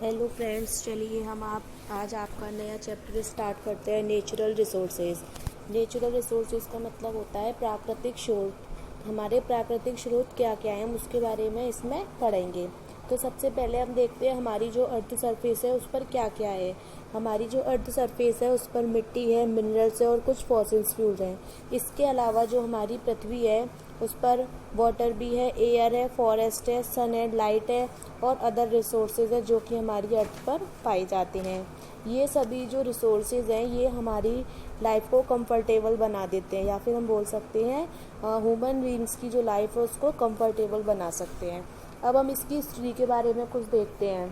Hello friends, चलिए हम आप आज आपका नया चैप्टर स्टार्ट करते हैं। Natural resources. नेचुरल रिसोर्सेज का मतलब होता है प्राकृतिक स्रोत। हमारे प्राकृतिक स्रोत क्या क्या हैं हम उसके बारे में इसमें पढ़ेंगे। तो सबसे पहले हम देखते हैं हमारी जो अर्थ सरफेस है उस पर क्या क्या है। हमारी जो अर्थ सरफेस है उस पर मिट्टी है, मिनरल्स है और कुछ फॉसिल्स फ्यूल्स हैं। इसके अलावा जो हमारी पृथ्वी है उस पर वाटर भी है, एयर है, फॉरेस्ट है, सन है, लाइट है और अदर रिसोर्सेज है जो कि हमारी अर्थ पर पाए जाते हैं। ये सभी जो रिसोर्सेज हैं ये हमारी लाइफ को कंफर्टेबल बना देते हैं, या फिर हम बोल सकते हैं ह्यूमन बीइंग्स की जो लाइफ है उसको कंफर्टेबल बना सकते हैं। अब हम इसकी हिस्ट्री के बारे में कुछ देखते हैं।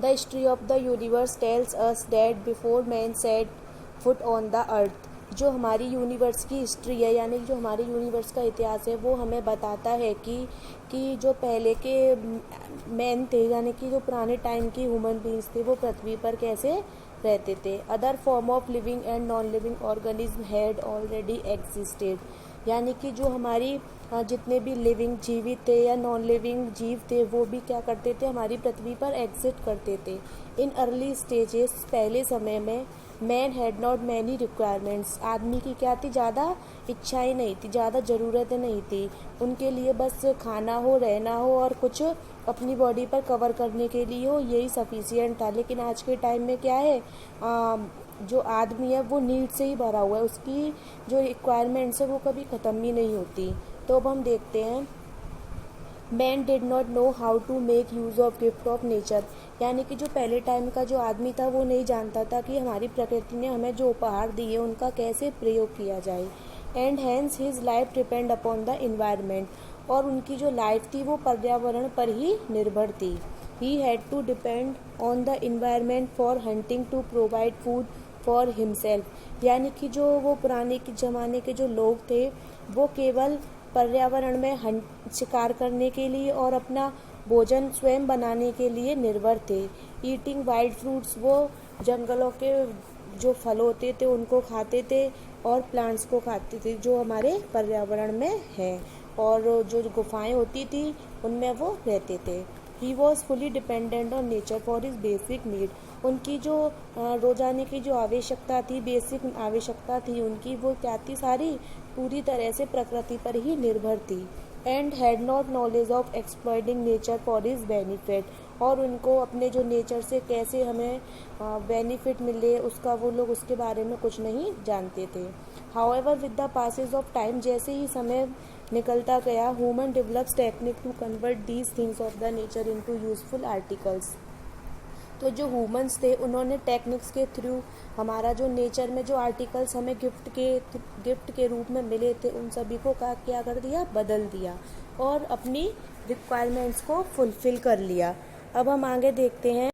The history of the universe tells us that before man set foot on the अर्थ। जो हमारी यूनिवर्स की हिस्ट्री है, यानी जो हमारे यूनिवर्स का इतिहास है, वो हमें बताता है कि जो पहले के मैन थे, यानी कि जो पुराने टाइम की ह्यूमन बींग्स थे, वो पृथ्वी पर कैसे रहते थे। Other form of living and non living organism had already existed. यानी कि जो हमारी जितने भी लिविंग जीवित थे या नॉन लिविंग जीव थे वो भी क्या करते थे, हमारी पृथ्वी पर एग्जिस्ट करते थे। इन अर्ली स्टेजेस, पहले समय में, man had not many requirements. आदमी की क्या थी, ज़्यादा इच्छाएं नहीं थी, ज़्यादा ज़रूरतें नहीं थी। उनके लिए बस खाना हो, रहना हो और कुछ अपनी बॉडी पर कवर करने के लिए हो, यही सफिशियंट था। लेकिन आज के टाइम में क्या है, जो आदमी है वो नीड से ही भरा हुआ है, उसकी जो रिक्वायरमेंट्स है वो कभी ख़त्म ही नहीं होती। तो अब हम देखते हैं, man did not know how to make use of gift of nature. यानी कि जो पहले टाइम का जो आदमी था वो नहीं जानता था कि हमारी प्रकृति ने हमें जो उपहार दिए उनका कैसे प्रयोग किया जाए। And hence his life depend upon the environment. और उनकी जो लाइफ थी वो पर्यावरण पर ही निर्भर थी। He had to depend on the environment for hunting to provide food for himself. यानी कि जो वो पुराने के ज़माने के जो लोग थे वो केवल पर्यावरण में शिकार करने के लिए और अपना भोजन स्वयं बनाने के लिए निर्भर थे। ईटिंग वाइल्ड फ्रूट्स, वो जंगलों के जो फल होते थे उनको खाते थे और प्लांट्स को खाते थे जो हमारे पर्यावरण में है, और जो गुफाएं होती थी उनमें वो रहते थे। He was fully dependent on nature for his basic need. उनकी जो रोजाने की जो आवश्यकता थी, बेसिक आवश्यकता थी उनकी, वो क्या थी, सारी पूरी तरह से प्रकृति पर ही निर्भर थी। And had not knowledge of exploiting nature for his benefit. और उनको अपने जो नेचर से कैसे हमें बेनिफिट मिले उसका वो लोग उसके बारे में कुछ नहीं जानते थे। However with the passage of time, जैसे ही समय निकलता गया, human develops technique to convert these things of the nature into useful articles. तो जो ह्यूमंस थे उन्होंने टेक्निक्स के थ्रू हमारा जो नेचर में जो आर्टिकल्स हमें गिफ्ट के रूप में मिले थे उन सभी को क्या कर दिया, बदल दिया और अपनी रिक्वायरमेंट्स को फुलफिल कर लिया। अब हम आगे देखते हैं।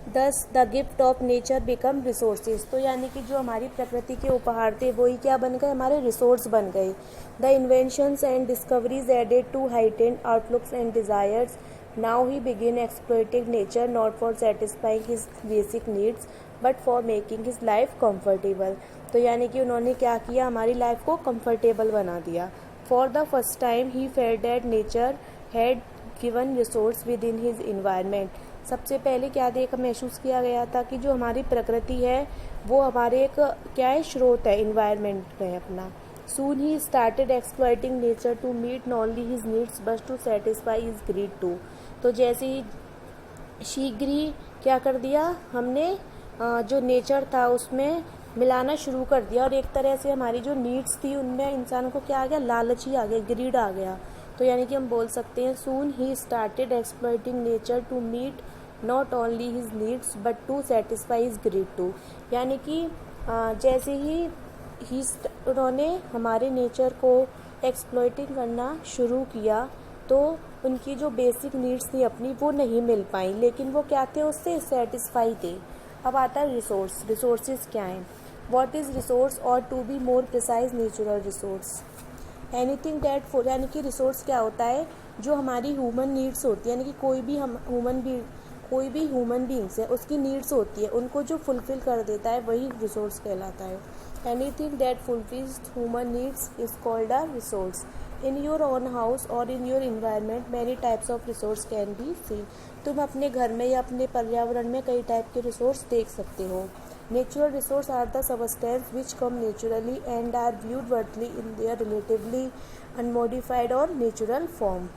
दस the gift of nature become resources. तो यानी कि जो हमारी प्रकृति के उपहार थे वही क्या बन गए, हमारे रिसोर्स बन गए। The inventions and discoveries added to heightened outlooks and desires. Now he begin exploiting nature not for satisfying his basic needs but for making his life comfortable. तो यानी कि उन्होंने क्या किया, हमारी लाइफ को कंफर्टेबल बना दिया। For the first time he felt that nature had given resource with in his environment. सबसे पहले क्या महसूस किया गया था कि जो हमारी प्रकृति है वो हमारे एक क्या है, स्रोत है, इन्वायरमेंट है अपना। Soon he started exploiting nature to meet not only his needs but to satisfy his greed too. तो जैसे ही शीघ्र ही क्या कर दिया हमने, जो नेचर था उसमें मिलाना शुरू कर दिया और एक तरह से हमारी जो नीड्स थी उनमें इंसान को क्या आ गया, लालच ही आ गया, ग्रीड आ गया। तो यानी कि हम बोल सकते हैं soon he started exploiting nature to meet not only his needs but to satisfy his greed too. यानी कि जैसे ही उन्होंने हमारे नेचर को एक्सप्लॉइटिंग करना शुरू किया तो उनकी जो बेसिक नीड्स थी अपनी वो नहीं मिल पाई, लेकिन वो क्या थे, उससे सेटिस्फाई थे। अब आता है रिसोर्स। रिसोर्सेज क्या हैं? व्हाट इज़ रिसोर्स, और to be more precise natural resource. Anything that for, यानी कि रिसोर्स क्या होता है, जो हमारी ह्यूमन नीड्स होती है, यानी कि कोई भी ह्यूमन बींग्स है उसकी नीड्स होती है, उनको जो फुलफिल कर देता है वही रिसोर्स कहलाता है। Anything that fulfils human needs is called a resource. In your own house और in your environment many types of resource can be seen. तुम अपने घर में या अपने पर्यावरण में कई टाइप के रिसोर्स देख सकते हो। Natural resource are the substance which come naturally and are viewed worthily in their relatively unmodified और natural form.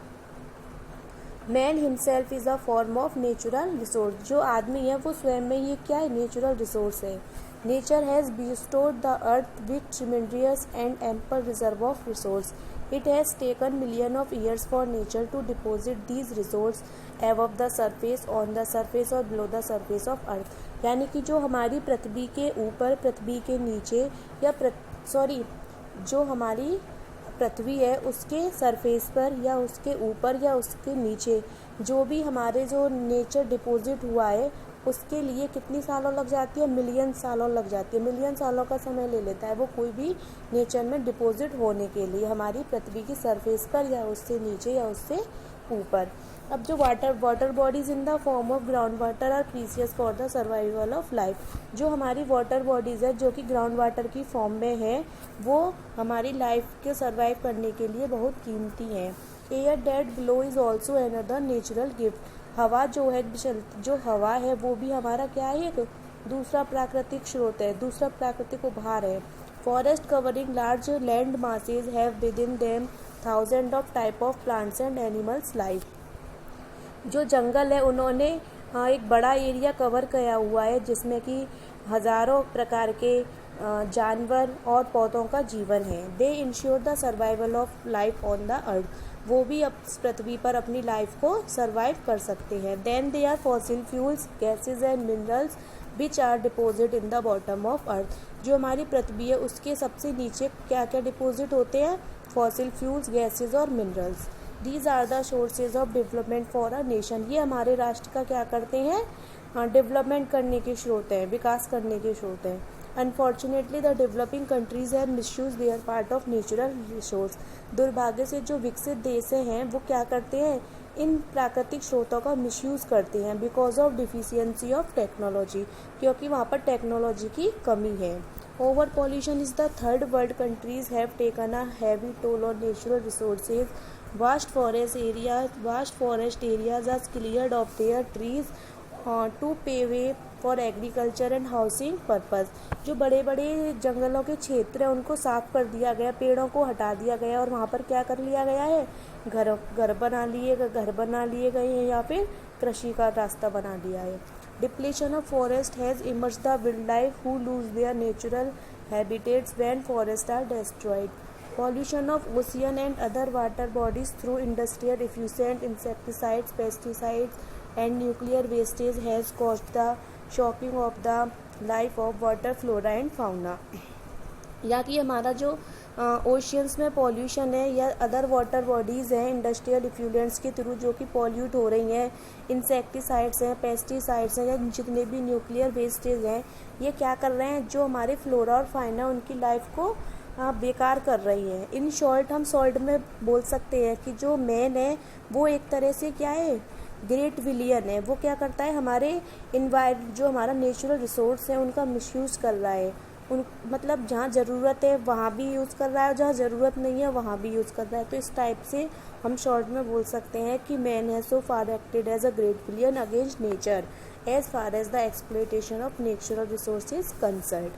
Man himself is a form of natural resource. जो आदमी है वो स्वयं में ये क्या है, नेचुरल रिसोर्स है। Nature has bestowed the earth with tremendous and ample reserve of resource. It has taken millions of years for nature to deposit these resources above the surface, on the surface और below the surface of earth. यानी कि जो हमारी पृथ्वी के ऊपर, पृथ्वी के नीचे या जो हमारी पृथ्वी है उसके सरफेस पर या उसके ऊपर या उसके नीचे जो भी हमारे जो नेचर डिपॉजिट हुआ है उसके लिए कितनी सालों लग जाती है, मिलियन सालों लग जाती है। मिलियन सालों का समय ले लेता है वो कोई भी नेचर में डिपॉजिट होने के लिए हमारी पृथ्वी की सरफेस पर या उससे नीचे या उससे ऊपर। अब जो water bodies in the form of ground water are precious for the survival of life. जो हमारी वाटर बॉडीज़ है जो कि ग्राउंड वाटर की फॉर्म में है वो हमारी लाइफ के सर्वाइव करने के लिए बहुत कीमती है। Air that glow is also another natural gift. हवा जो है, जो हवा है वो भी हमारा क्या है, एक दूसरा प्राकृतिक स्रोत है, दूसरा प्राकृतिक उपहार है। Forest covering large land masses have with in them thousand of type of plants and animals life. जो जंगल है उन्होंने एक बड़ा एरिया कवर किया हुआ है जिसमें कि हज़ारों प्रकार के जानवर और पौधों का जीवन है। दे ensure the survival of life on the अर्थ। वो भी अब पृथ्वी पर अपनी लाइफ को सर्वाइव कर सकते हैं। Then they are fossil fuels gases and minerals which are deposit in the bottom of earth. जो हमारी पृथ्वी है उसके सबसे नीचे क्या क्या डिपोजिट होते हैं, फॉसिल फ्यूल्स, गैसेज और minerals. These are the sources of development for a nation. ये हमारे राष्ट्र का क्या करते हैं, डेवलपमेंट करने के स्रोत हैं, विकास करने के स्रोत हैं। Unfortunately the developing countries have misuse there part of natural resource. दुर्भाग्य से जो विकसित देश हैं वो क्या करते हैं, इन प्राकृतिक स्रोतों का मिसयूज़ करते हैं because of deficiency of technology, क्योंकि वहाँ पर टेक्नोलॉजी की कमी है। Over pollution is the third world countries have taken a heavy toll on natural resources. Vast forest areas are cleared of their trees to pay way for agriculture and housing purpose. जो बड़े बड़े जंगलों के क्षेत्र हैं उनको साफ कर दिया गया, पेड़ों को हटा दिया गया और वहाँ पर क्या कर लिया गया है, घर बना लिए गए हैं या फिर कृषि का रास्ता बना दिया है। Depletion of forest has emerge the wild life who lose their natural habitats when forest are destroyed. Pollution of ocean and other water bodies through industrial effluent, insecticides, pesticides and nuclear wastage has caused the shocking of the life of water flora and fauna। या कि हमारा जो oceans में pollution है या other water bodies हैं industrial effluents के through जो कि पॉल्यूट हो रही हैं, इंसेक्टिसाइड्स हैं, पेस्टिसाइड्स हैं या जितने भी न्यूक्लियर वेस्टेज हैं, ये क्या कर रहे हैं, जो हमारे फ्लोरा और फाइना उनकी लाइफ को बेकार कर रही है। इन शॉर्ट हम शॉर्ट में बोल सकते हैं कि जो मैन है वो एक तरह से क्या है, ग्रेट विलियन है। वो क्या करता है, हमारे जो हमारा नेचुरल रिसोर्स है उनका मिसयूज़ कर रहा है। मतलब जहाँ ज़रूरत है वहाँ भी यूज़ कर रहा है, जहाँ ज़रूरत नहीं है वहाँ भी यूज़ कर रहा है। तो इस टाइप से हम शॉर्ट में बोल सकते हैं कि मैन है so far acted as a great villain against nature as far as the exploitation of natural resources concerned.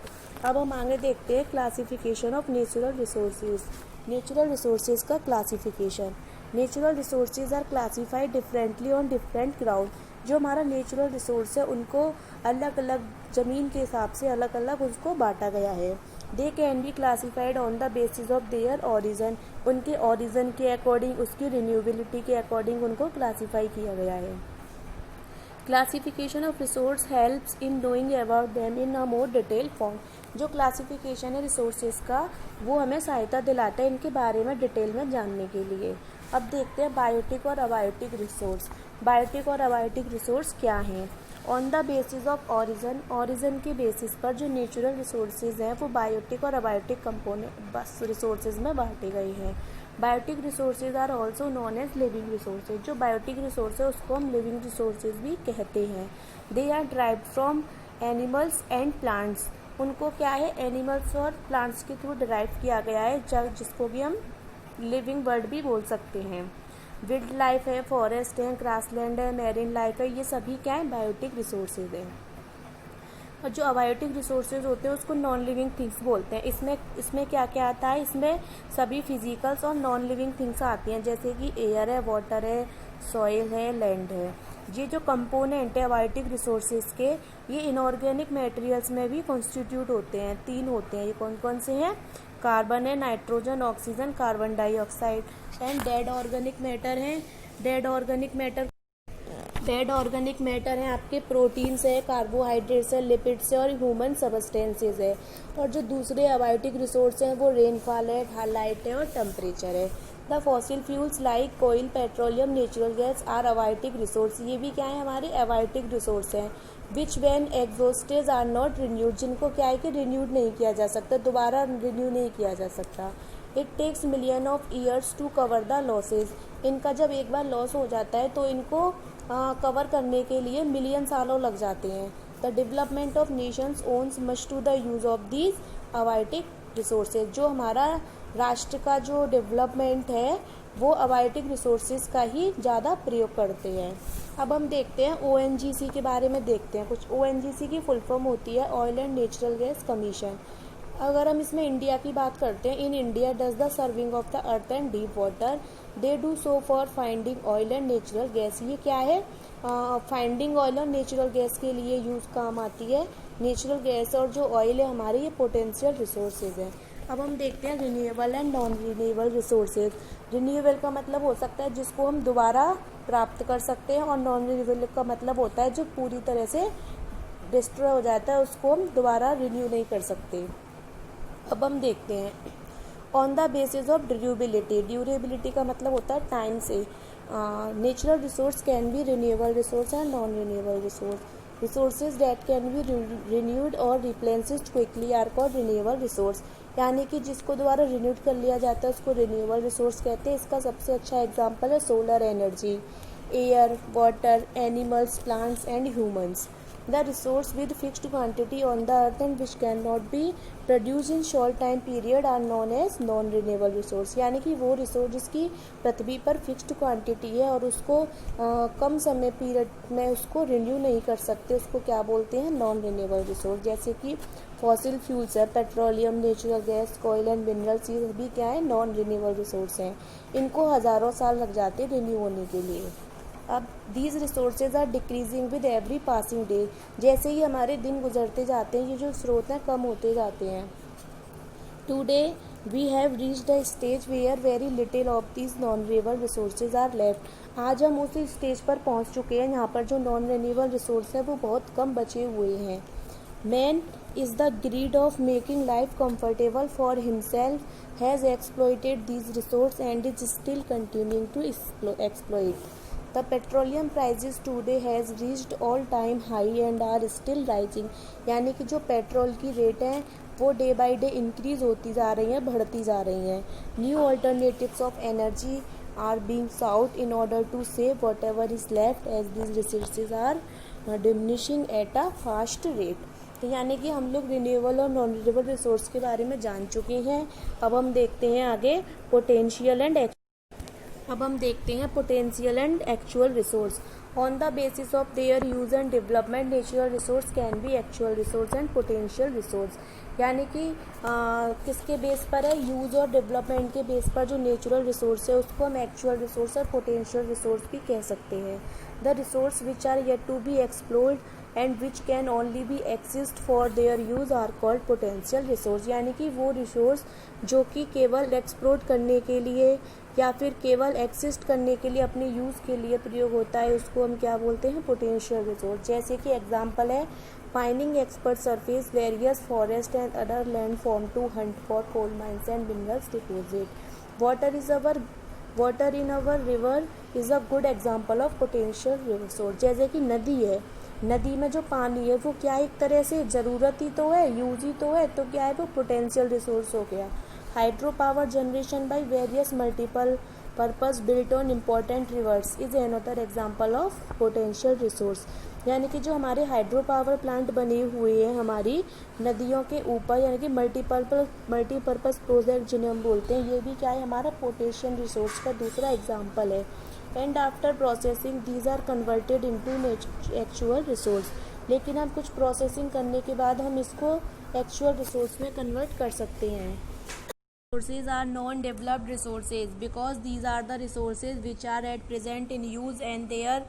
अब हम आगे देखते हैं classification of natural resources. Natural resources का classification. Natural resources are classified differently on different ground. जो हमारा natural resource है उनको अलग अलग ज़मीन के हिसाब से अलग अलग उसको बांटा गया है। They can be classified on the basis of their origin. उनके ओरिजिन के अकॉर्डिंग, उसकी रिन्यूएबिलिटी के अकॉर्डिंग उनको क्लासीफाई किया गया है। Classification of resource helps in knowing about them in a more detail form. जो क्लासिफिकेशन है रिसोर्सेज का वो हमें सहायता दिलाता है इनके बारे में डिटेल में जानने के लिए। अब देखते हैं बायोटिक और अबायोटिक रिसोर्स। बायोटिक और अबायोटिक रिसोर्स क्या हैं। On the basis of origin के बेसिस पर जो नेचुरल रिसोर्सेज हैं वो बायोटिक और अबायोटिक कंपोनेंट रिसोर्सेज में बांटे गए हैं। Biotic resources are also known as living resources. जो बायोटिक रिसोर्स है उसको हम लिविंग रिसोर्सेज भी कहते हैं। They are derived from animals and plants. उनको क्या है, एनिमल्स और प्लांट्स के थ्रू डिराइव किया गया है, जिसको भी हम लिविंग वर्ल्ड भी बोल सकते हैं। विल्ड लाइफ है, फॉरेस्ट है, ग्रासलैंड है, मैरीन लाइफ है, ये सभी क्या है, बायोटिक रिसोर्सेज हैं। और जो अबायोटिक रिसोर्सेज होते हैं उसको नॉन लिविंग थिंग्स बोलते हैं। इसमें क्या क्या आता है, इसमें सभी फिजिकल्स और नॉन लिविंग थिंग्स आती हैं, जैसे कि एयर है, वाटर है, सॉइल है, लैंड है। ये जो कंपोनेंट है अबायोटिक रिसोर्सेज के, ये इनऑर्गेनिक मटेरियल्स में भी कॉन्स्टिट्यूट होते हैं। 3 होते हैं, ये कौन कौन से हैं, कार्बन है, nitrogen, oxygen, carbon dioxide. And dead organic matter है। डेड ऑर्गेनिक मैटर है आपके प्रोटीन्स है, कार्बोहाइड्रेट्स है, लिपिड्स है और ह्यूमन सबस्टेंसेज है। और जो दूसरे अबायोटिक रिसोर्स हैं वो रेनफॉल है, लाइट है और टेम्परेचर है। द फॉसिल फ्यूल्स लाइक कोयल, petroleum, natural gas are abiotic resource. ये भी क्या है, हमारे अबायोटिक रिसोर्स हैं। Which when exhausted are not renewed, जिनको क्या है कि रिन्यूड नहीं किया जा सकता, दोबारा रिन्यू नहीं किया जा सकता। It takes million of years to cover the losses. इनका जब एक बार लॉस हो जाता है तो इनको कवर करने के लिए मिलियन सालों लग जाते हैं। The development of nations owes much to the use of these abiotic resources. जो हमारा राष्ट्र का जो डेवलपमेंट है वो अबायोटिक रिसोर्सेज का ही ज़्यादा प्रयोग करते हैं। अब हम देखते हैं ONGC के बारे में देखते हैं कुछ। ONGC की फुल फॉर्म होती है oil and natural gas commission. अगर हम इसमें इंडिया की बात करते हैं, in India does the serving of the earth and deep water, they do so for finding oil and natural gas. ये क्या है, फाइंडिंग ऑयल और नेचुरल गैस के लिए यूज काम आती है। नेचुरल गैस और जो ऑयल है हमारे, ये पोटेंशियल रिसोर्सेज हैं। अब हम देखते हैं renewable and non renewable resources. Renewable का मतलब हो सकता है जिसको हम दोबारा प्राप्त कर सकते हैं, और नॉन रिन्यूएबल का मतलब होता है जो पूरी तरह से डिस्ट्रॉय हो जाता है, उसको हम दोबारा रिन्यू नहीं कर सकते। अब हम देखते हैं on the basis of durability. Durability का मतलब होता है टाइम से। Natural resource can be renewable resource and non renewable resource. Resources that can be renewed और replenished quickly are called renewable resource. यानी कि जिसको दोबारा रिन्यूड कर लिया जाता है उसको रिन्यूएबल रिसोर्स कहते हैं। इसका सबसे अच्छा एग्जांपल है solar energy, air, water, animals, plants and humans. The resource with fixed quantity on the earth and which cannot be produced in short time period are known as non-renewable resource। यानी कि वो resource जिसकी पृथ्वी पर fixed quantity है और उसको कम समय period में उसको रिन्यू नहीं कर सकते, उसको क्या बोलते हैं, नॉन रिन्यूएबल रिसोर्स। जैसे कि फॉसिल फ्यूल्स है, petroleum, natural gas, oil and minerals, ये भी क्या है, नॉन रिन्यूएबल रिसोर्स हैं। इनको हज़ारों साल लग जाते हैं रिन्यू होने के लिए। अब these resources are decreasing with every passing day. जैसे ही हमारे दिन गुजरते जाते हैं ये जो स्रोत हैं कम होते जाते हैं। Today we have reached a stage where very little of these non renewable resources are left. आज हम उस स्टेज पर पहुंच चुके हैं यहाँ पर जो नॉन रिन्यूएबल रिसोर्स है वो बहुत कम बचे हुए हैं। Man is the greed of making life comfortable for himself has exploited these resource and is still continuing to exploit. The petroleum prices today has reached all time high and are still rising। यानी कि जो petrol की rate है वो day by day increase होती जा रही हैं, बढ़ती जा रही हैं। New alternatives of energy are being sought in order to save whatever is left as this resources are diminishing at a fast rate. तो यानी कि हम लोग रिन्यूएबल और नॉन रिन्यूएबल रिसोर्स के बारे में जान चुके हैं। अब हम देखते हैं आगे potential and actual resource. On the basis of their use and development natural resource can B actual resource and potential resource. यानी कि किसके बेस पर है, यूज और डेवलपमेंट के बेस पर जो नेचुरल रिसोर्स है उसको हम एक्चुअल रिसोर्स और पोटेंशियल रिसोर्स भी कह सकते हैं। The resource which are yet to be explored and which can only be exist for their use are called potential resource. यानी कि वो रिसोर्स जो कि केवल एक्सप्लोर करने के लिए या फिर केवल एक्सिस्ट करने के लिए, अपने यूज़ के लिए प्रयोग होता है, उसको हम क्या बोलते हैं, पोटेंशियल रिसोर्स। जैसे कि एग्जांपल है finding expert surface various forest and other land form to hunt for coal mines and minerals deposit. Water in our river is a good example of potential resource. जैसे कि नदी है, नदी में जो पानी है वो क्या एक तरह से ज़रूरत ही तो है, यूज ही तो है, तो क्या है वो पोटेंशियल रिसोर्स हो गया। Hydro power generation by various multiple purpose built on important reverse is another example of potential resource. यानी कि जो हमारे हाइड्रो पावर प्लांट बने हुए हैं हमारी नदियों के ऊपर, यानी कि मल्टीपर्पज़ प्रोजेक्ट जिन्हें हम बोलते हैं, ये भी क्या है, हमारा पोटेंशियल रिसोर्स का दूसरा एग्जाम्पल है। And after processing these are converted into actual resource. लेकिन हम कुछ प्रोसेसिंग करने के बाद हम इसको एक्चुअल रिसोर्स में कन्वर्ट कर सकते हैं। Resources are non-developed resources because these are the resources which are at present in use and their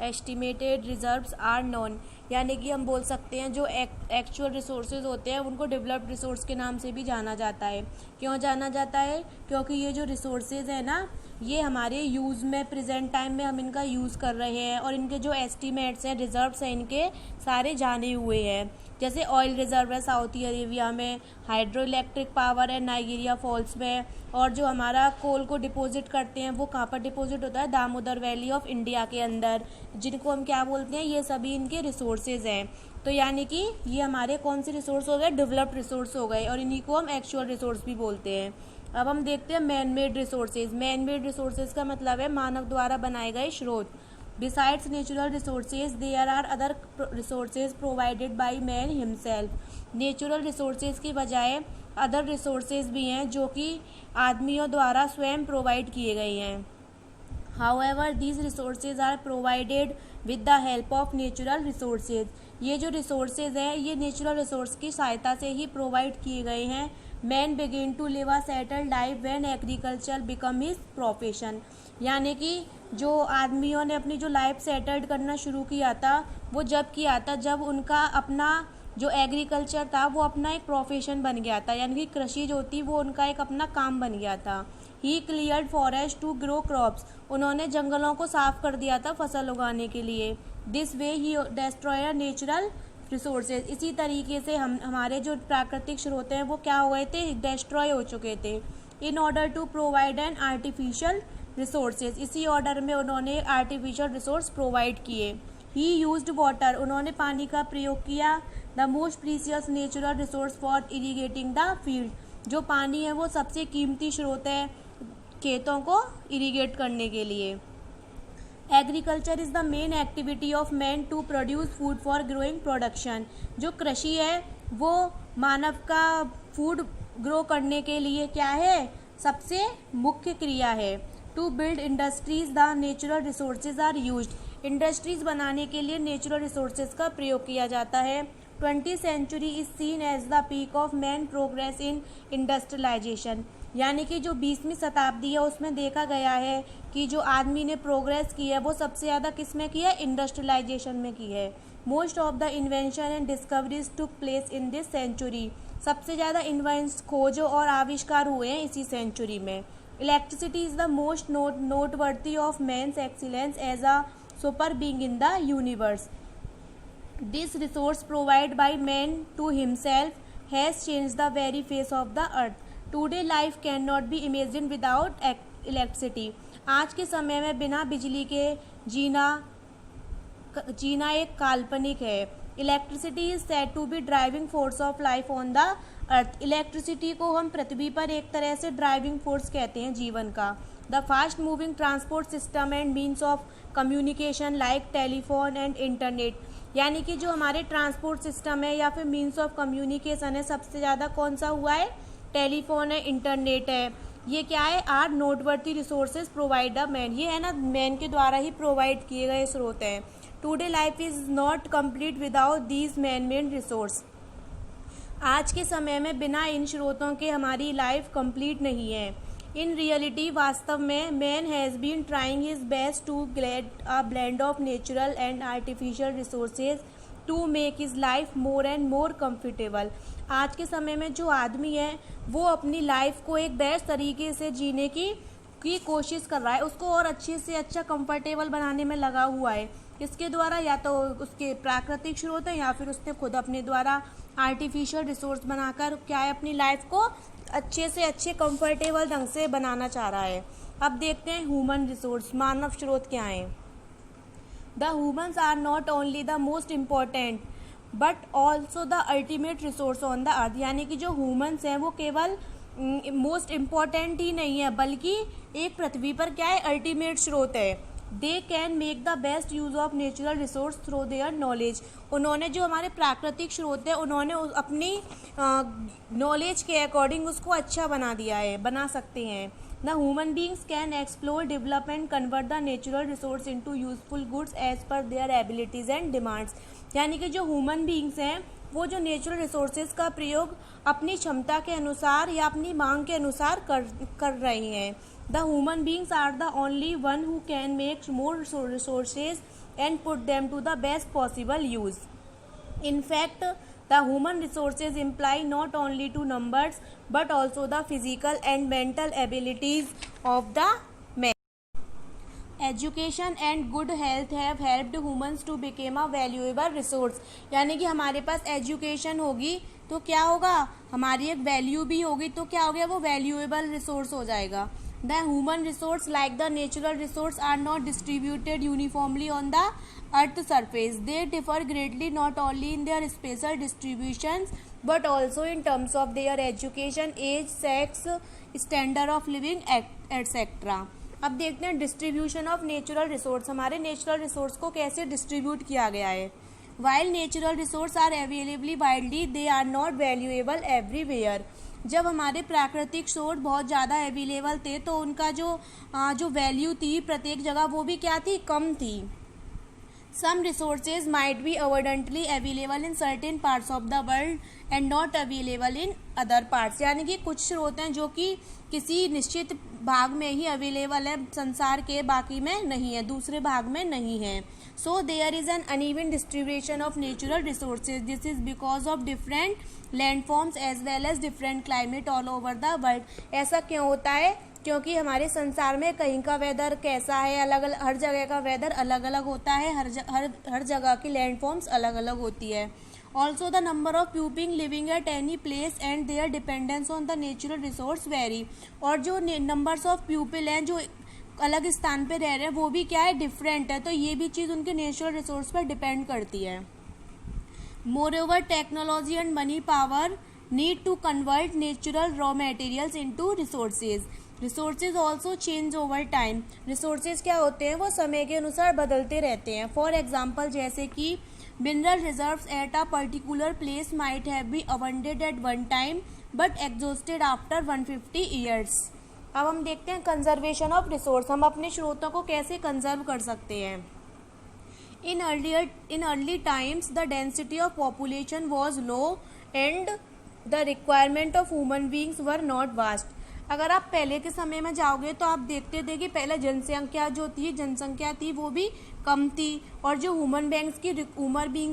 estimated reserves are known। यानी कि हम बोल सकते हैं जो एक्चुअल रिसोर्सेज होते हैं उनको डेवलप्ड रिसोर्स के नाम से भी जाना जाता है। क्यों जाना जाता है? क्योंकि ये जो रिसोर्सेज है ना, ये हमारे यूज़ में प्रेजेंट टाइम में हम इनका यूज़ कर रहे हैं और इनके जो एस्टीमेट्स हैं, रिजर्व्स हैं, इनके सारे जाने हुए हैं। जैसे ऑयल रिजर्व है सऊदी अरेबिया में, हाइड्रो इलेक्ट्रिक पावर है नाइजीरिया फॉल्स में, और जो हमारा कोल को डिपॉजिट करते हैं वो कहाँ पर डिपॉजिट होता है? दामोदर वैली ऑफ इंडिया के अंदर, जिनको हम क्या बोलते हैं, ये सभी इनके रिसोर्सेज हैं। तो यानी कि ये हमारे कौन से रिसोर्स हो गए? डेवलप्ड रिसोर्स हो गए, और इन्हीं को हम एक्चुअल रिसोर्स भी बोलते हैं। अब हम देखते हैं man made resources. Man made resources का मतलब है मानव द्वारा बनाए गए स्रोत। Besides natural resources, there are other resources provided by man himself। Natural resources की बजाय अदर रिसोर्सेज भी हैं जो कि आदमियों द्वारा स्वयं प्रोवाइड किए गए हैं। However, these resources are provided with the help of natural resources। ये जो रिसोर्सेज हैं ये नेचुरल रिसोर्स की सहायता से ही प्रोवाइड किए गए हैं। Man begin to live a settled life when agriculture become his profession. यानी कि जो आदमियों ने अपनी जो लाइफ सेटल्ड करना शुरू किया था वो जब किया था जब उनका अपना जो एग्रीकल्चर था वो अपना एक प्रोफेशन बन गया था, यानी कि कृषि जो थी वो उनका एक अपना काम बन गया था। He cleared forest to grow crops. उन्होंने जंगलों को साफ कर दिया था फसल उगाने के लिए। This way he destroyer natural resources. इसी तरीके से हमारे जो प्राकृतिक स्रोत हैं वो क्या हो गए थे? डिस्ट्रॉय हो चुके थे। In order to provide an artificial resources. इसी ऑर्डर में उन्होंने आर्टिफिशियल रिसोर्स प्रोवाइड किए। He used water. उन्होंने पानी का प्रयोग किया। The most precious natural resource for irrigating the field. जो पानी है वो सबसे कीमती स्रोत है खेतों को इरीगेट करने के लिए। Agriculture is the main activity of man to produce food for growing production. जो कृषि है वो मानव का फूड ग्रो करने के लिए क्या है? सबसे मुख्य क्रिया है। To build industries the natural resources are used. Industries बनाने के लिए नेचुरल रिसोर्सेज का प्रयोग किया जाता है। 20th century is seen as the peak of man progress in industrialization. यानी कि जो 20वीं शताब्दी है उसमें देखा गया है कि जो आदमी ने प्रोग्रेस की है वो सबसे ज़्यादा किस में की है? इंडस्ट्रियलाइजेशन में की है। Most of the invention and discoveries took place in this century. सबसे ज़्यादा इन्वेंस खोजों और आविष्कार हुए हैं इसी सेंचुरी में। Electricity is the most noteworthy of man's excellence as a super being in the universe. This resource provide by man to himself has change the very face of the earth. Today life can not be imagine without electricity. आज के समय में बिना बिजली के जीना एक काल्पनिक है। Electricity is said to be driving force of life on the earth. Electricity को हम पृथ्वी पर एक तरह से ड्राइविंग फोर्स कहते हैं जीवन का। The fast moving transport system and means of communication like telephone and internet. यानी कि जो हमारे ट्रांसपोर्ट सिस्टम है या फिर मीन्स ऑफ कम्युनिकेशन है सबसे ज़्यादा कौन सा हुआ है? टेलीफोन है, इंटरनेट है। ये क्या है? Are noteworthy resources provide the man. ये है ना मैन के द्वारा ही प्रोवाइड किए गए स्रोत हैं। Today life is not complete without these man made resource. आज के समय में बिना इन स्रोतों के हमारी लाइफ कंप्लीट नहीं है। इन रियलिटी वास्तव में man has been trying his best to get a blend of natural and artificial resources to make his life more and more comfortable. आज के समय में जो आदमी है वो अपनी लाइफ को एक बेस्ट तरीके से जीने की कोशिश कर रहा है, उसको और अच्छे से अच्छा कंफर्टेबल बनाने में लगा हुआ है। इसके द्वारा या तो उसके प्राकृतिक स्रोत है या फिर उसने खुद अपने द्वारा आर्टिफिशियल रिसोर्स बनाकर क्या है अपनी लाइफ को अच्छे से अच्छे कंफर्टेबल ढंग से बनाना चाह रहा है। अब देखते हैं ह्यूमन रिसोर्स, मानव स्रोत क्या हैं। The humans are not only the most important but also the ultimate resource on the earth. यानी कि जो ह्यूमन्स हैं वो केवल मोस्ट इम्पॉर्टेंट ही नहीं है, बल्कि एक पृथ्वी पर क्या है, अल्टीमेट स्रोत है। They can make the best use of natural resource through their knowledge. उन्होंने जो हमारे प्राकृतिक स्रोत है, उन्होंने अपनी नॉलेज के अकॉर्डिंग उसको अच्छा बना दिया है, बना सकते हैं। The human beings can explore, develop and convert the natural resource into useful goods as per their abilities and demands. यानी कि जो ह्यूमन बींग्स हैं वो जो नेचुरल रिसोर्सेज का प्रयोग अपनी क्षमता के अनुसार या अपनी मांग के अनुसार कर रहे हैं। The human beings are the only one who can make more resources and put them to the best possible use. In fact, the human resources imply not only to numbers but also the physical and mental abilities of the man. Education and good health have helped humans to become a valuable resource. यानी कि हमारे पास education होगी तो क्या होगा, हमारी एक value भी होगी, तो क्या हो गया, वो वैल्यूएबल रिसोर्स हो जाएगा। The human resource like the natural resource are not distributed uniformly on the earth's surface. They differ greatly not only in their spatial distributions but also in terms of their education, age, sex, standard of living, etc. अब देखते हैं distribution of natural resource. हमारे natural resource को कैसे distribute किया गया है। While natural resources are available widely, they are not valuable everywhere. जब हमारे प्राकृतिक स्रोत बहुत ज़्यादा अवेलेबल थे तो उनका जो वैल्यू थी प्रत्येक जगह वो भी क्या थी, कम थी। Some resources might be abundantly available in certain parts of the world and not available in other parts. यानी कि कुछ स्रोत हैं जो कि किसी निश्चित भाग में ही अवेलेबल है संसार के, बाकी में नहीं है, दूसरे भाग में नहीं है। So there is an uneven distribution of natural resources. This is because of different landforms as well as different climate all over the world. ऐसा क्यों होता है, क्योंकि हमारे संसार में कहीं का वेदर कैसा है, अलग अलग, हर जगह का वेदर अलग अलग होता है, हर जगह की लैंडफॉर्म्स अलग अलग होती है। Also the number of people living at any place and their dependence on the natural resource vary. और जो नंबर्स ऑफ पीपल हैं जो अलग स्थान पे रह रहे हैं वो भी क्या है, डिफरेंट है, तो ये भी चीज़ उनके नेचुरल रिसोर्स पर डिपेंड करती है। मोreover, technology and money power need to convert natural raw materials into resources. Resources also change over time. Resources क्या होते हैं, वो समय के अनुसार बदलते रहते हैं। For example, जैसे कि mineral reserves at a particular place might have been abundant at one time but exhausted after 150 years. अब हम देखते हैं कंजर्वेशन ऑफ रिसोर्स। हम अपने स्रोतों को कैसे कंजर्व कर सकते हैं। In early times, the density of population was low and the requirement of human beings were not vast. अगर आप पहले के समय में जाओगे तो आप देखते थे कि पहले जनसंख्या थी वो भी कम थी, और जो ह्यूमन बींग्स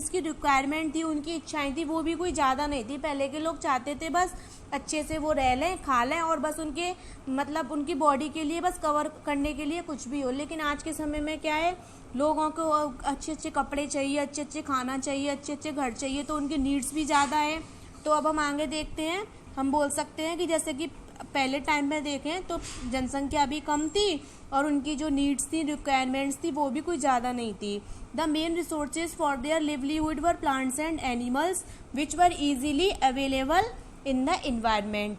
की रिक्वायरमेंट थी, उनकी इच्छाएं थी, वो भी कोई ज़्यादा नहीं थी। पहले के लोग चाहते थे बस अच्छे से वो रह लें, खा लें, और बस उनकी बॉडी के लिए बस कवर करने के लिए कुछ भी हो। लेकिन आज के समय में क्या है, लोगों को अच्छे अच्छे कपड़े चाहिए, अच्छे अच्छे खाना चाहिए, अच्छे अच्छे घर चाहिए, तो उनकी नीड्स भी ज़्यादा है। तो अब हम आगे देखते हैं, हम बोल सकते हैं कि जैसे कि पहले टाइम में देखें तो जनसंख्या भी कम थी और उनकी जो नीड्स थी, रिक्वायरमेंट्स थी, वो भी कुछ ज़्यादा नहीं थी। The main resources for their livelihood were plants and animals which were easily available in the environment.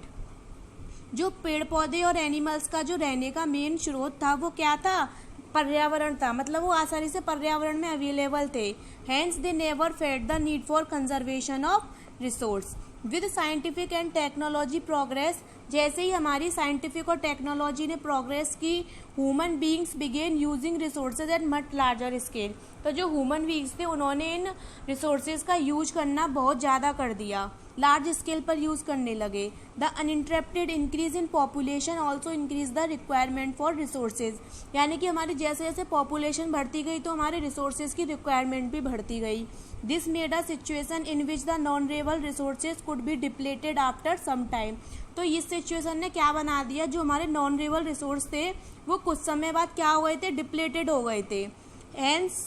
जो पेड़ पौधे और एनिमल्स का जो रहने का मेन स्रोत था वो क्या था, पर्यावरण था, मतलब वो आसानी से पर्यावरण में अवेलेबल थे। Hence they never felt the need for conservation of resource. With scientific and technology progress, जैसे ही हमारी साइंटिफिक और टेक्नोलॉजी ने प्रोग्रेस की, human beings began using resources at much larger scale. तो जो ह्यूमन बींग्स थे उन्होंने इन रिसोर्सेज का यूज करना बहुत ज़्यादा कर दिया, लार्ज स्केल पर यूज़ करने लगे। The uninterrupted increase in population also increase the requirement for resources. यानी कि हमारी जैसे जैसे पॉपुलेशन बढ़ती गई तो हमारे रिसोर्सेज की रिक्वायरमेंट भी बढ़ती गई। This made a situation in which the non renewable resources could be depleted after some time. तो इस सिचुएशन ने क्या बना दिया, जो हमारे नॉन रेबल रिसोर्स थे वो कुछ समय बाद क्या हो गए थे, डिप्लेटेड हो गए थे। Hence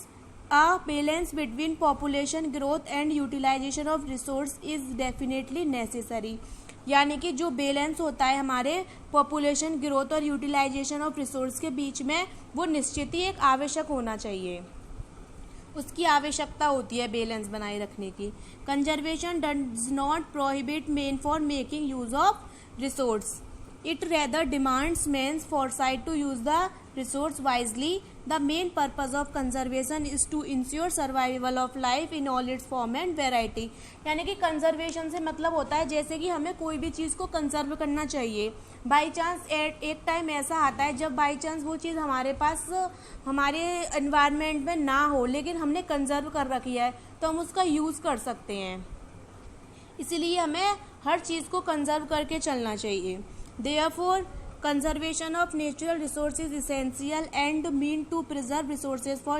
a balance between population growth and utilization of resource is definitely necessary। यानी कि जो बैलेंस होता है हमारे पॉपुलेशन ग्रोथ और यूटिलाइजेशन ऑफ रिसोर्स के बीच में, वो निश्चित ही एक आवश्यक होना चाहिए, उसकी आवश्यकता होती है बैलेंस बनाए रखने की। Conservation does not prohibit main for making use of resource. It rather demands man's foresight to use the resource wisely. The main purpose of conservation is to ensure survival of life in all its form and variety. यानी कि conservation से मतलब होता है जैसे कि हमें कोई भी चीज़ को कंजर्व करना चाहिए. बाई चांस एक टाइम ऐसा आता है जब बाई चांस वो चीज़ हमारे पास हमारे एनवायरनमेंट में ना हो, लेकिन हमने कंजर्व कर रखी है तो हम उसका यूज़ कर सकते हैं. इसीलिए हमें हर चीज़ को कंजर्व करके चलना चाहिए. Therefore, conservation of natural resources is essential and mean to preserve resources for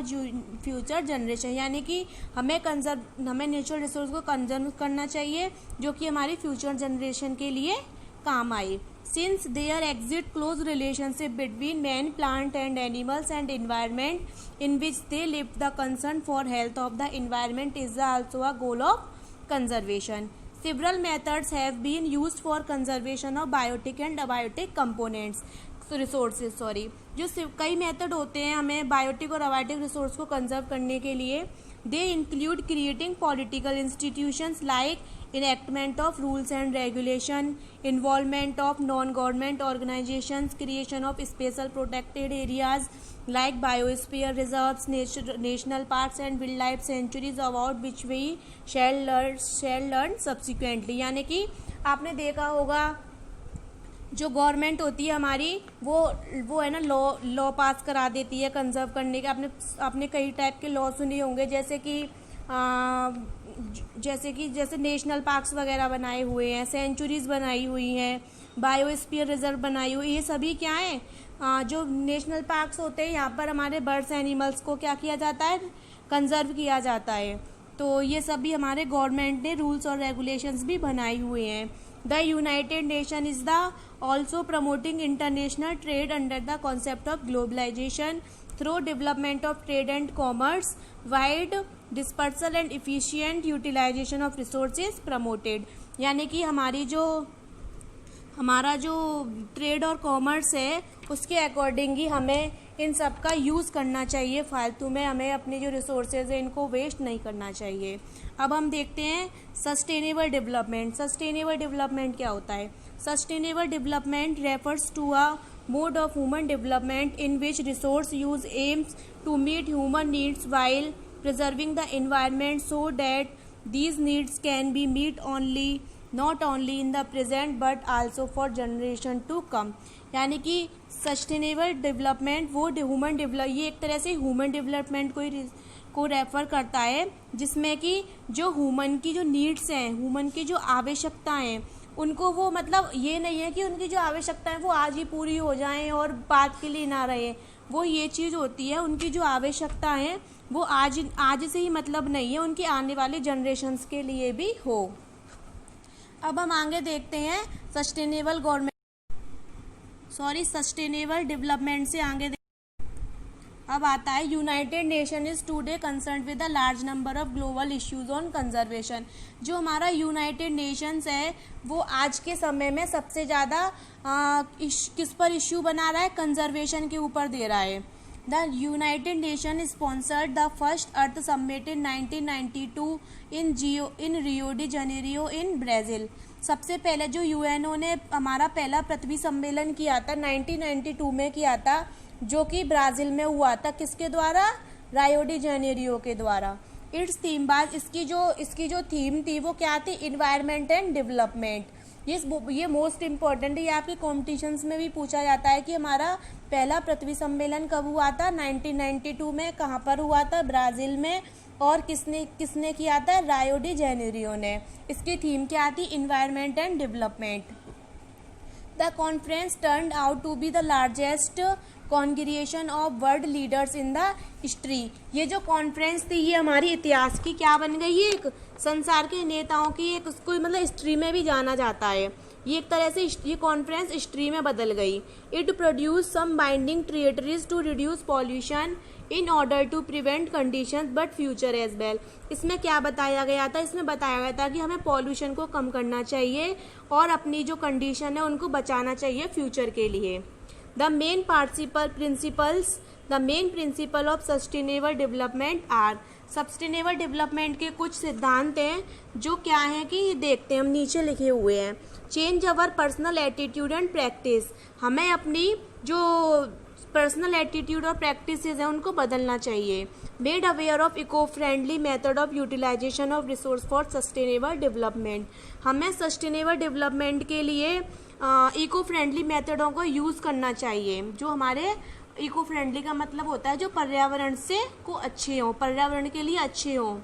future generation. यानी कि हमें नेचुरल रिसोर्स को कंजर्व करना चाहिए जो कि हमारी फ्यूचर जनरेशन के लिए काम आए. Since there exists close relationship between man, plant and animals and environment in which they live, the concern for health of the environment is also a goal of conservation. Several methods have been used for conservation of biotic and abiotic components resources. जो कई method होते हैं हमें biotic और abiotic resource को conserve करने के लिए. They include creating political institutions like enactment of rules and regulation, involvement of non-government organizations, creation of special protected areas like biosphere reserves, national parks and wildlife sanctuaries, about which we shall learn subsequently. यानी कि आपने देखा होगा जो government होती है हमारी वो है ना लॉ पास करा देती है कंजर्व करने के. आपने कई टाइप के लॉ सुने होंगे जैसे नेशनल पार्क्स वगैरह बनाए हुए हैं, सेंचुरीज बनाई हुई हैं, बायोस्फीयर रिजर्व बनाई हुई. ये सभी क्या है, जो नेशनल पार्क्स होते हैं यहाँ पर हमारे बर्ड्स एनिमल्स को क्या किया जाता है, कंजर्व किया जाता है. तो ये सभी हमारे गवर्नमेंट ने रूल्स और रेगुलेशंस भी बनाए हुए हैं. The United Nation is the also promoting international trade under the concept of globalization through development of trade and commerce, wide dispersal and efficient utilization of resources promoted. यानी कि हमारा जो ट्रेड और कॉमर्स है उसके अकॉर्डिंग ही हमें इन सब का यूज़ करना चाहिए. फालतू में हमें अपने जो रिसोर्सेज है इनको वेस्ट नहीं करना चाहिए. अब हम देखते हैं सस्टेनेबल डेवलपमेंट. सस्टेनेबल डेवलपमेंट क्या होता है? Sustainable development refers to a mode of human development in which resource use aims to meet human needs while preserving the environment so that these needs can be met not only in the present but also for generation to come. यानी कि sustainable development ये एक तरह से human development को refer करता है जिसमें कि जो ह्यूमन की जो नीड्स हैं, ह्यूमन की जो आवश्यकताएं हैं, उनको वो मतलब ये नहीं है कि उनकी जो आवश्यकताएं वो आज ही पूरी हो जाएं और बाद के लिए ना रहे. वो ये चीज़ होती है उनकी जो आवश्यकता है वो आज से ही मतलब नहीं है, उनकी आने वाली जनरेशन्स के लिए भी हो. अब हम आगे देखते हैं सस्टेनेबल डेवलपमेंट से आगे अब आता है United Nation is today concern with the large number of global issues on conservation. जो हमारा यूनाइटेड नेशंस है वो आज के समय में सबसे ज़्यादा किस पर इश्यू बना रहा है? कंजर्वेशन के ऊपर दे रहा है. The United nation sponsored the first earth summit in 1992 in Rio de Janeiro in Brazil. सबसे पहले जो यूएनओ ने हमारा पहला पृथ्वी सम्मेलन किया था 1992 में किया था, जो कि ब्राज़ील में हुआ था. किसके द्वारा? रियो डी जनेरियो के द्वारा. इट्स थीम इसकी जो थीम थी वो क्या थी? Environment and development. ये मोस्ट इम्पॉर्टेंट है, ये आपके कॉम्पिटिशन्स में भी पूछा जाता है कि हमारा पहला पृथ्वी सम्मेलन कब हुआ था? 1992 में. कहाँ पर हुआ था? ब्राज़ील में. और किसने किया था? रियो डी जेनेरियो ने. इसकी थीम क्या थी? Environment and development. The conference turned out to be the largest congregation of world leaders in the history. ये जो कॉन्फ्रेंस थी ये हमारी इतिहास की क्या बन गई? एक संसार के नेताओं की एक उसको मतलब हिस्ट्री में भी जाना जाता है. ये एक तरह से ये कॉन्फ्रेंस हिस्ट्री में बदल गई. It produce some binding treaties to reduce pollution in order to prevent condition but future as well. इसमें क्या बताया गया था? इसमें बताया गया था कि हमें पॉल्यूशन को कम करना चाहिए और अपनी जो कंडीशन है उनको बचाना चाहिए फ्यूचर के लिए. The main principle of sustainable development are. Sustainable development के कुछ सिद्धांत हैं जो क्या हैं कि देखते हैं हम नीचे लिखे हुए हैं. Change our personal attitude and practice, हमें अपनी जो पर्सनल एटीट्यूड और प्रैक्टिसेस हैं उनको बदलना चाहिए। Made aware of eco friendly method of utilization of resource for sustainable development, हमें सस्टेनेबल डेवलपमेंट के लिए इको फ्रेंडली मेथडों को यूज़ करना चाहिए। जो हमारे इको फ्रेंडली का मतलब होता है जो पर्यावरण से को अच्छे हों, पर्यावरण के लिए अच्छे हों।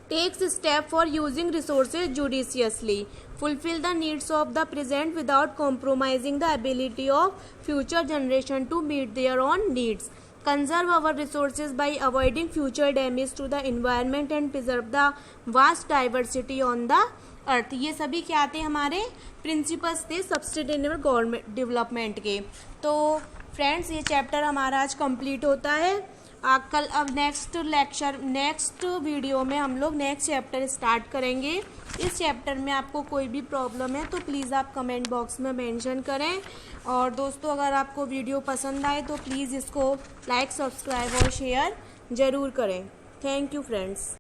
Takes step for using resources judiciously, fulfill the needs of the present without compromising the ability of future generation to meet their own needs, conserve our resources by avoiding future damage to the environment and preserve the vast diversity on the earth। ये सभी क्या थे, हमारे principles थे sustainable government development के। तो friends ये chapter हमारा आज कंप्लीट होता है। कल अब नेक्स्ट वीडियो में हम लोग नेक्स्ट चैप्टर स्टार्ट करेंगे। इस चैप्टर में आपको कोई भी प्रॉब्लम है तो प्लीज़ आप कमेंट बॉक्स में मेंशन करें। और दोस्तों अगर आपको वीडियो पसंद आए तो प्लीज़ इसको लाइक, सब्सक्राइब और शेयर ज़रूर करें। Thank you friends.